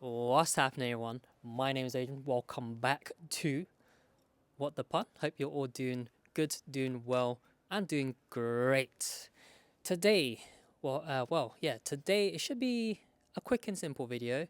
What's happening, everyone? My name is Adrian. Welcome back to What the Pun. Hope you're all doing good, doing well, and doing great. Today, today it should be a quick and simple video.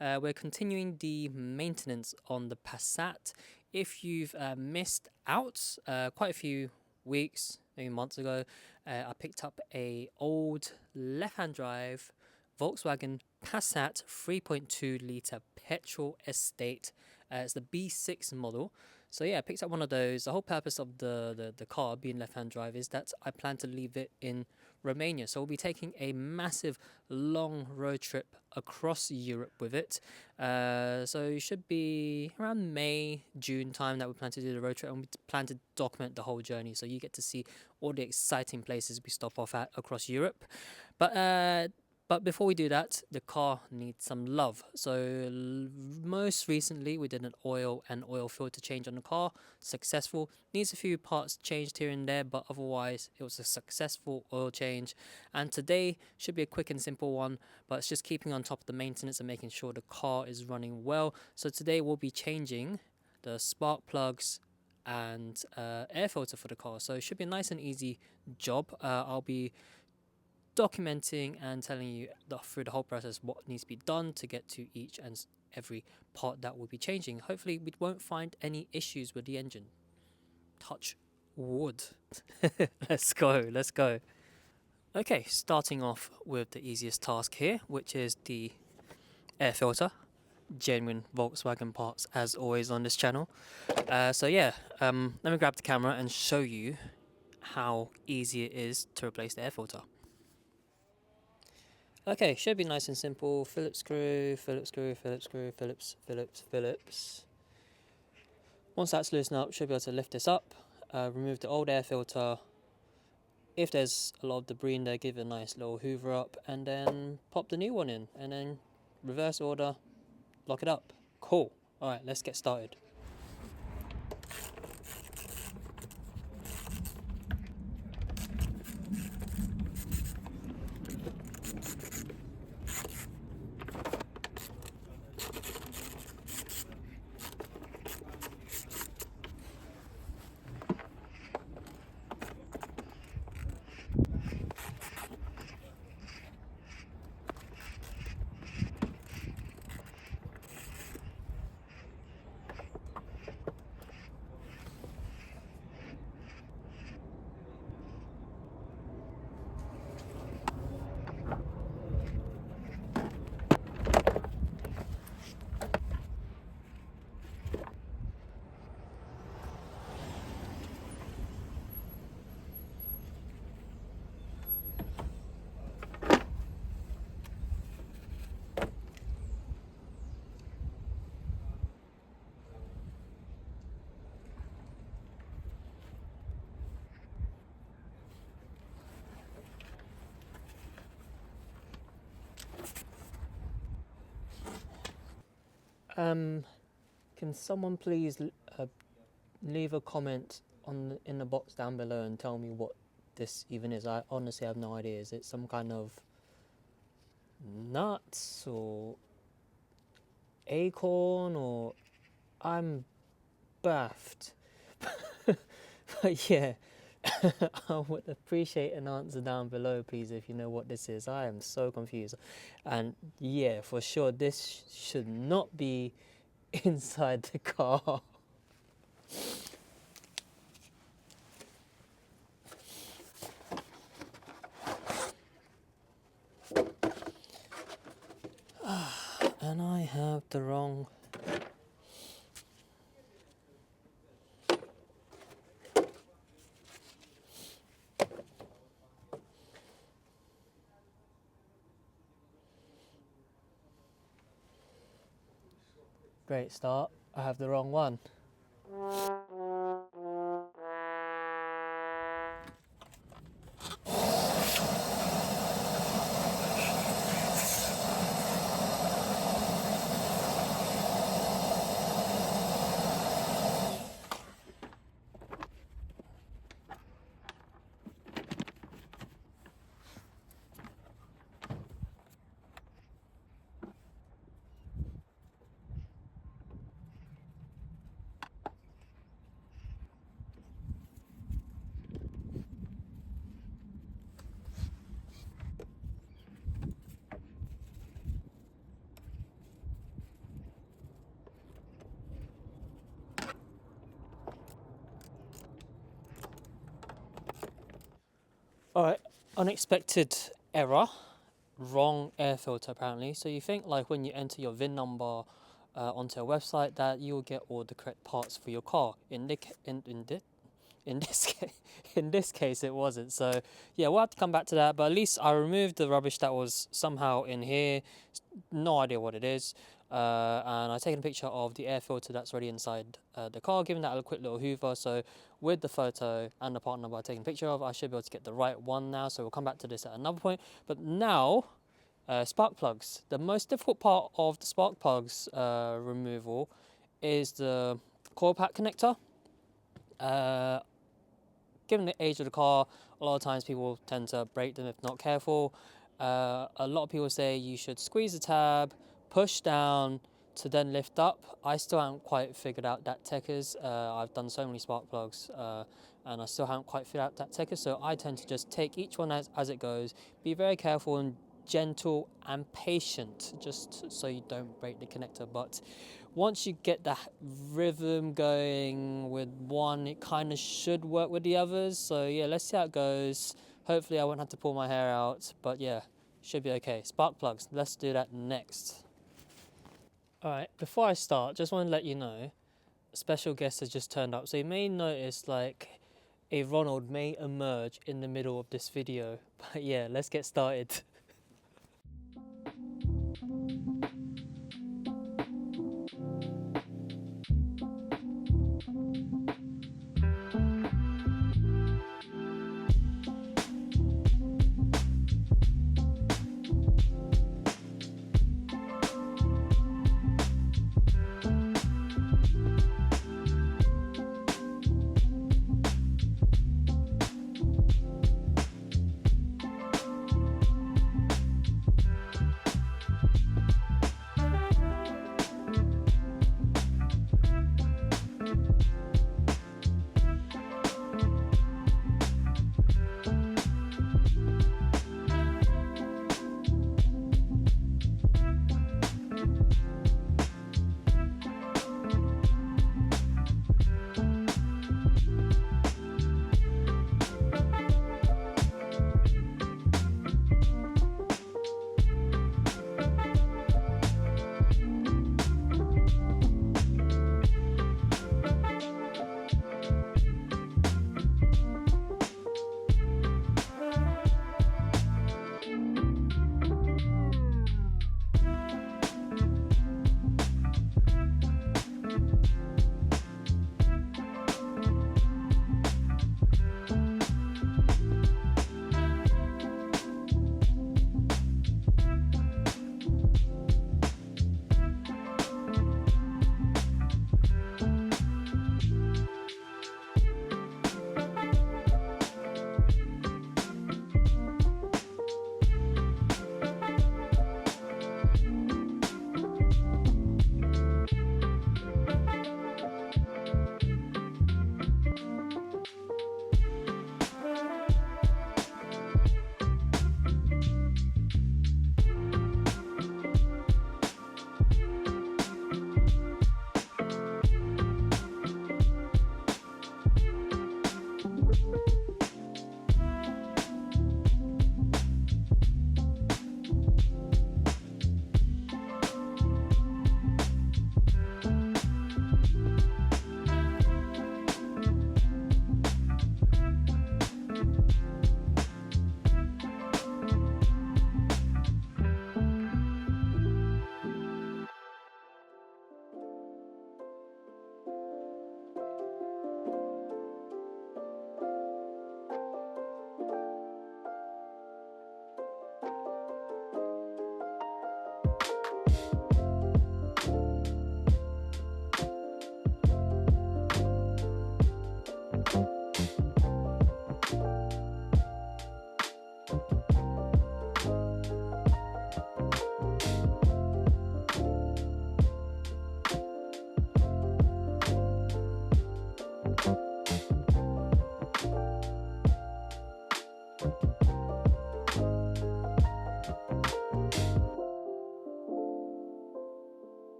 We're continuing the maintenance on the Passat. If you've missed out quite a few weeks, maybe months ago, I picked up a old left-hand drive Volkswagen Passat 3.2 litre petrol estate. It's the B6 model. So yeah, I picked up one of those. The whole purpose of the car being left-hand drive is that I plan to leave it in Romania. So we'll be taking a massive long road trip across Europe with it. So it should be around May, June time that we plan to do the road trip, and we plan to document the whole journey. So you get to see all the exciting places we stop off at across Europe. But before we do that, the car needs some love. So most recently, we did an oil and oil filter change on the car. Successful. Needs a few parts changed here and there, but otherwise, it was a successful oil change. And today should be a quick and simple one, but it's just keeping on top of the maintenance and making sure the car is running well. So today we'll be changing the spark plugs and air filter for the car. So it should be a nice and easy job. I'll be documenting and telling you through the whole process what needs to be done to get to each and every part that we'll be changing. Hopefully we won't find any issues with the engine. Touch wood. Let's go. Okay, starting off with the easiest task here, which is the air filter. Genuine Volkswagen parts as always on this channel. Let me grab the camera and show you how easy it is to replace the air filter. Okay, should be nice and simple. Phillips screw, Phillips screw, Phillips screw, Phillips. Once that's loosened up, should be able to lift this up, remove the old air filter. If there's a lot of debris in there, give it a nice little hoover up, and then pop the new one in, and then reverse order, lock it up. Cool. Alright, let's get started. Can someone please leave a comment in the box down below and tell me what this even is? I honestly have no idea. Is it some kind of nuts or acorn, or I'm baffed. But yeah, I would appreciate an answer down below, please, if you know what this is. I am so confused. And yeah, for sure, this should not be inside the car. And I have the wrong... Great start. I have the wrong one. Alright, unexpected error. Wrong air filter apparently. So you think like when you enter your VIN number onto a website that you'll get all the correct parts for your car. In this case, in this case, it wasn't. So yeah, we'll have to come back to that. But at least I removed the rubbish that was somehow in here. No idea what it is. And I've taken a picture of the air filter that's already inside the car, giving that a quick little hoover. So with the photo and the part number I've taken a picture of, I should be able to get the right one now. So we'll come back to this at another point. But now, spark plugs. The most difficult part of the spark plugs removal is the coil pack connector. Given the age of the car, a lot of times people tend to break them if not careful. A lot of people say you should squeeze the tab, push down to then lift up. I still haven't quite figured out that techers. I've done so many spark plugs and I still haven't quite figured out that techers. So I tend to just take each one as it goes, be very careful and gentle and patient, just so you don't break the connector. But once you get the rhythm going with one, it kind of should work with the others. So yeah, let's see how it goes. Hopefully I won't have to pull my hair out, but yeah, should be okay. Spark plugs, let's do that next. Alright, before I start, just want to let you know, a special guest has just turned up. So you may notice like a Ronald may emerge in the middle of this video. But yeah, let's get started.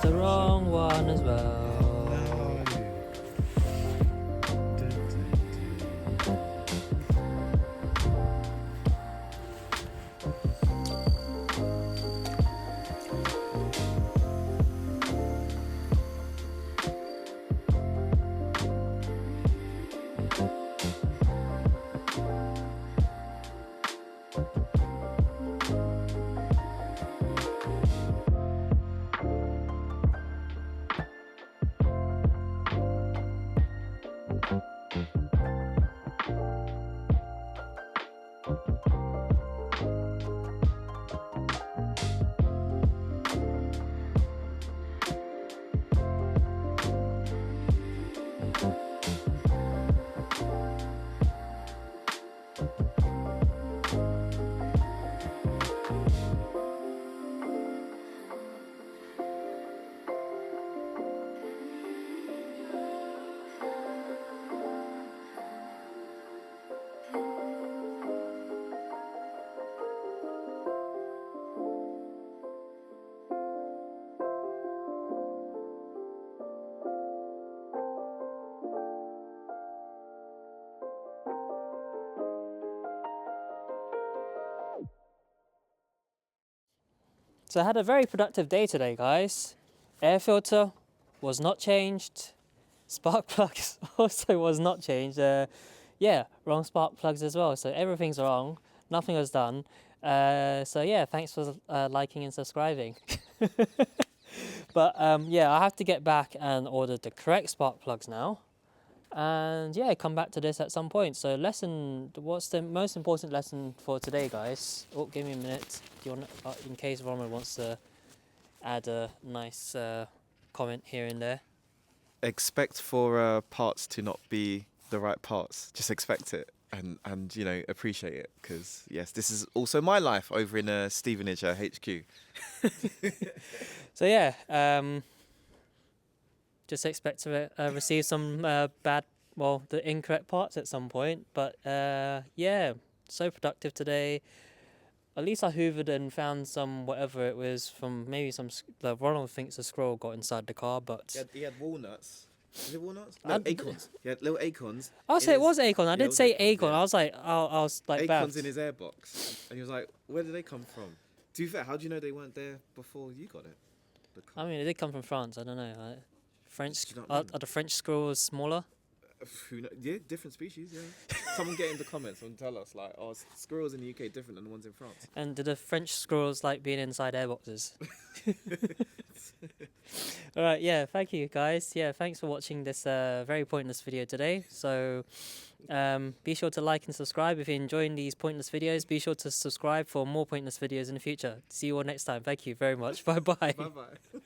the wrong one as well. So I had a very productive day today, guys. Air filter was not changed. Spark plugs also was not changed. Yeah, wrong spark plugs as well. So everything's wrong. Nothing was done. So yeah, thanks for liking and subscribing. But yeah, I have to get back and order the correct spark plugs now. And yeah, come back to this at some point. So what's the most important lesson for today, guys? Oh, give me a minute. Do you want, in case Ronald wants to add a nice comment here and there. Expect for parts to not be the right parts. Just expect it and you know, appreciate it, because yes, this is also my life over in Stevenage HQ. So yeah, just expect to receive some the incorrect parts at some point. But yeah, so productive today. At least I hoovered and found some, whatever it was, from maybe some, Ronald thinks a squirrel got inside the car, but... He had walnuts. Is it walnuts? No, acorns. He had little acorns. I'll say it was acorn. I did say acorn. Yeah. I was like, acorns in his airbox. And he was like, where did they come from? To be fair, how do you know they weren't there before you got it? I mean, it did come from France. I don't know. Are the French squirrels smaller? Yeah, different species, yeah. Someone get in the comments and tell us, like, oh, squirrels in the UK different than the ones in France. And do the French squirrels like being inside airboxes? All right, yeah, thank you, guys. Yeah, thanks for watching this very pointless video today. So be sure to like and subscribe if you're enjoying these pointless videos. Be sure to subscribe for more pointless videos in the future. See you all next time. Thank you very much. Bye-bye. Bye-bye.